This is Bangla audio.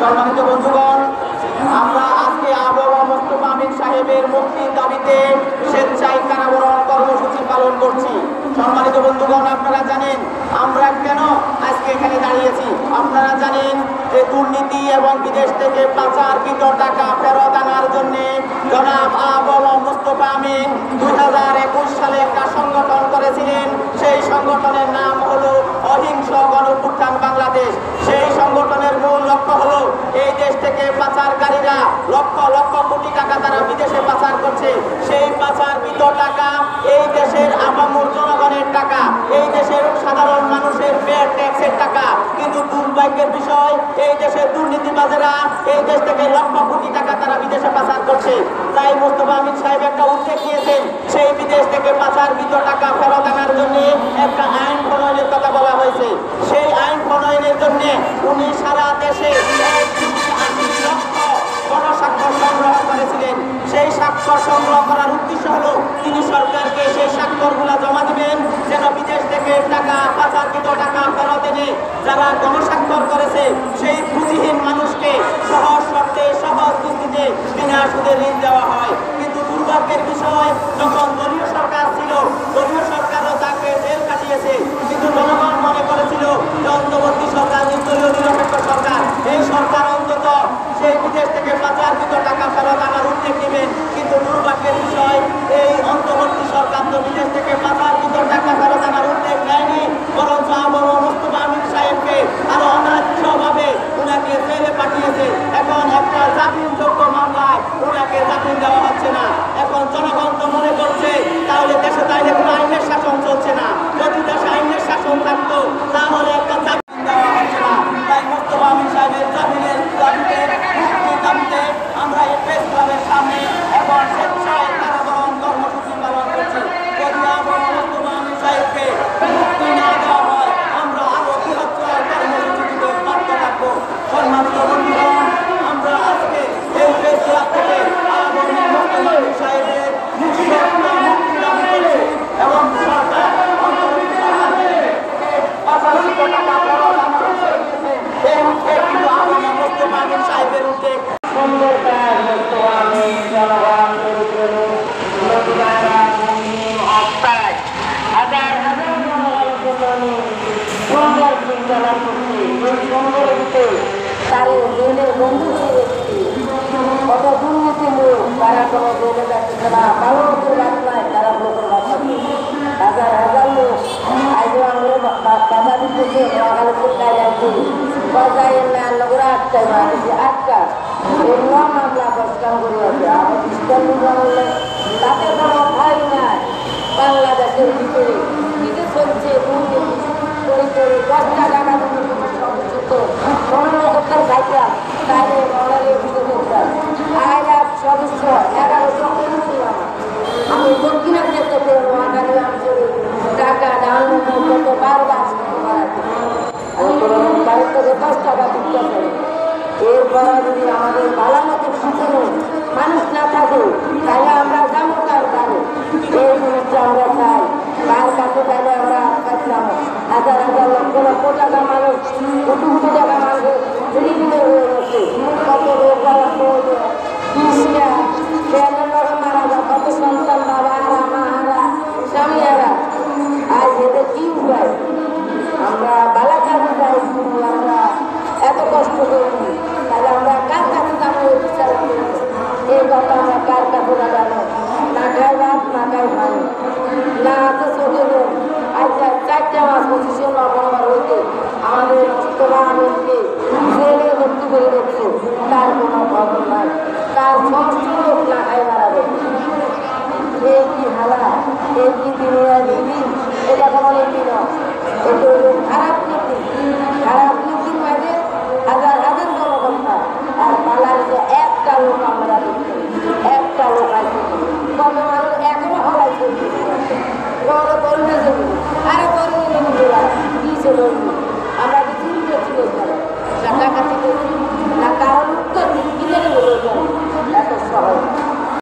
সম্মানিত বন্ধুগণ, আমরা আজকে আবহাওয়া মোস্তফা আমিন সাহেবের মুক্তির দাবিতে স্বেচ্ছায় কারাবরণ কর্মসূচি পালন করছি। সম্মানিত বন্ধুগণ, আপনারা জানেন আমরা কেন আজকে এখানে দাঁড়িয়েছি। আপনারা জানেন যে দুর্নীতি এবং বিদেশ থেকে পাচারকৃত টাকা ফেরত আনার জন্য জনাব আবহাওয়া মোস্তফা আমিন 2021 সালে একটা সংগঠন করেছিলেন। সেই সংগঠনের নাম হলো অহিংস গণঅভ্যুত্থান বাংলাদেশ। সেই সংগঠনের মূল লক্ষ্য হলো এই দেশ থেকে পাচারকারীরা লক্ষ লক্ষ কোটি টাকা তারা বিদেশে পাচার করছে। সেই পাচারকৃত টাকা এই দেশের আপামর জনগণের টাকা, এই দেশের সাধারণ মানুষের ভ্যাট ট্যাক্সের টাকা। কিন্তু দুর্ভাগ্যের বিষয়, এই দেশের দুর্নীতিবাজেরা এই দেশ থেকে লক্ষ কোটি টাকা তারা বিদেশে পাচার করছে। তাই মোস্তফা আমিন সাহেব একটা উদ্যোগ নিয়েছেন, সেই বিদেশ থেকে পাচারকৃত টাকা ফেরত আনার জন্য একটা আইন প্রণয়নের কথা বলা হয়েছে। সেই আইন প্রণয়নের জন্য উনি সারা দেশে 180 লক্ষ গণস্বাক্ষর সংগ্রহ করেছিলেন। সেই স্বাক্ষর সংগ্রহ করার উদ্দেশ্য হলো তিনি সরকারকে সেই স্বাক্ষরগুলো জমা দিবেন, যেন বিদেশ থেকে টাকা পাচারকৃত টাকা ফেরত এনে যারা গণস্বাক্ষর করেছে সেই পুঁজিহীন মানুষকে সহজ শর্তে সহজ কিস্তিতে বিনা সুদে ঋণ দেওয়া হয়। কিন্তু দুর্ভাগ্যের বিষয়, যখন দলীয় সরকার ছিল, দলীয় সরকারও তাকে জেল কাটিয়েছে। কিন্তু জনগণ মনে করেছিল যে অন্তর্বর্তী সরকার নির্দলীয় নিরপেক্ষ সরকার, এই সরকার অন্তত সেই বিদেশ থেকে পাচারকৃত টাকা ফেরত আনার উদ্যোগ নেবেন। কিন্তু দুর্ভাগ্যের বিষয়, এই অন্তর্বর্তী সরকার তো বিদেশ থেকে পাচারকৃত টাকা ফেরত আনার উদ্যোগ নেয়নি, বরঞ্চ আবহাওয়া মোস্তফা আমিন সাহেবকে আরো অন্যায্যভাবে উনাকে জেলে পাঠিয়েছে। এখন একটা জামিনযোগ্য মামলায় উনাকে জামিন দেওয়া হচ্ছে না। এখন জনগণ তো মনে করছে তাহলে দেশে তাইলে কোনো আইনের শাসন চলছে না। যদি দেশে আইনের শাসন থাকতো তাহলে একটা জামিন দেওয়া হচ্ছে না। তাই মোস্তফা আমিন সাহেবের জামিনের দাবিতে, মুক্তির দাবিতে আমরা এই প্রেস ক্লাবের সামনে এবং স্বেচ্ছায় কারাবরণ কর্মসূচি পালন করছি। যদি আবহাওয়া মোস্তফা আমিন সাহেবকে মুক্তি না দেওয়া হয়, আমরা আরো বৃহত্তর কর্মসূচি দিতে বাধ্য থাকবো। সম্মানিত বন্ধুগণ, আমরা আজকে এই প্রেস ক্লাব থেকে আবহাওয়া মোস্তফা আমিন সাহেবের মুক্তি দাবি করছি এবং সরকার সাহেবের উদ্যোগ সুন্দর কাজ। মোস্তফা আমিন জনগণ হাজার হাজার সুন্দর চিন্তা করছি। এই সুন্দর তার জেলের বন্ধু কত দুর্নীতি লোক, তারা কোনো জেলে যাচ্ছে না, ভালো লোকের বাচ্চায় তারা লোকের বাচ্চা হাজার হাজার লোক আইজো আমরা বাধা দিতেছে। কাজ আছে বাজারের না লোকরা আটকায় মানুষ আটকা এই মামলা দশটাম করে আছে। আমার বললে তাতে কোনো ভয় নাই। বাংলাদেশের ভিতরে কিছু চলছে করে করে 10টা টাকা কোনো লোকের খাইতাম তাইলে মনের ভিতরে করতাম। আইলাম সদস্য 1100 ছিলাম আমি। দক্ষিণা ক্ষেত্রে মহাকালী অঞ্চলে টাকা ডাউন করতে বারবার থেকে 10 টাকা দিতে পারে। এরপরে যদি আমাদের ভালো মতো সচেতন মানুষ না থাকে তাহলে আমরা যাবো কার কারো। এই জিনিসটা আমরা চাই, কার কাছে তাহলে আমরা কাটলাম। হাজার হাজার লক্ষ লক্ষ টাকা মানুষ, কোটি কোটি টাকা মানুষ ঋণে হয়ে গেছে। কত রোগ মারা যায়, কত সন্তান বাবারা মাহারা স্বামীরা। আজ এদের কি উপায়? আমরা বালা কাজে যাই, আমরা এত কষ্ট করি, তাহলে আমরা কার কাছে যাবো? বিচার এই কথা আমরা কার কাছে জানো? না খাই ভাত, না খাই ভাই, না আছে চোখে রোগ। আচ্ছা 4টা মাস 25শে নভেম্বর হইতে আমাদের মোস্তফা আমিনকে জেলে ভর্তি করে দিচ্ছে। তার কোনো খবর নাই, তার সমস্ত লোক না খাই মারাবে। এই কি হালা, এই কি দুনিয়া নীতি? এটা কোনো নীতি নয়, এটা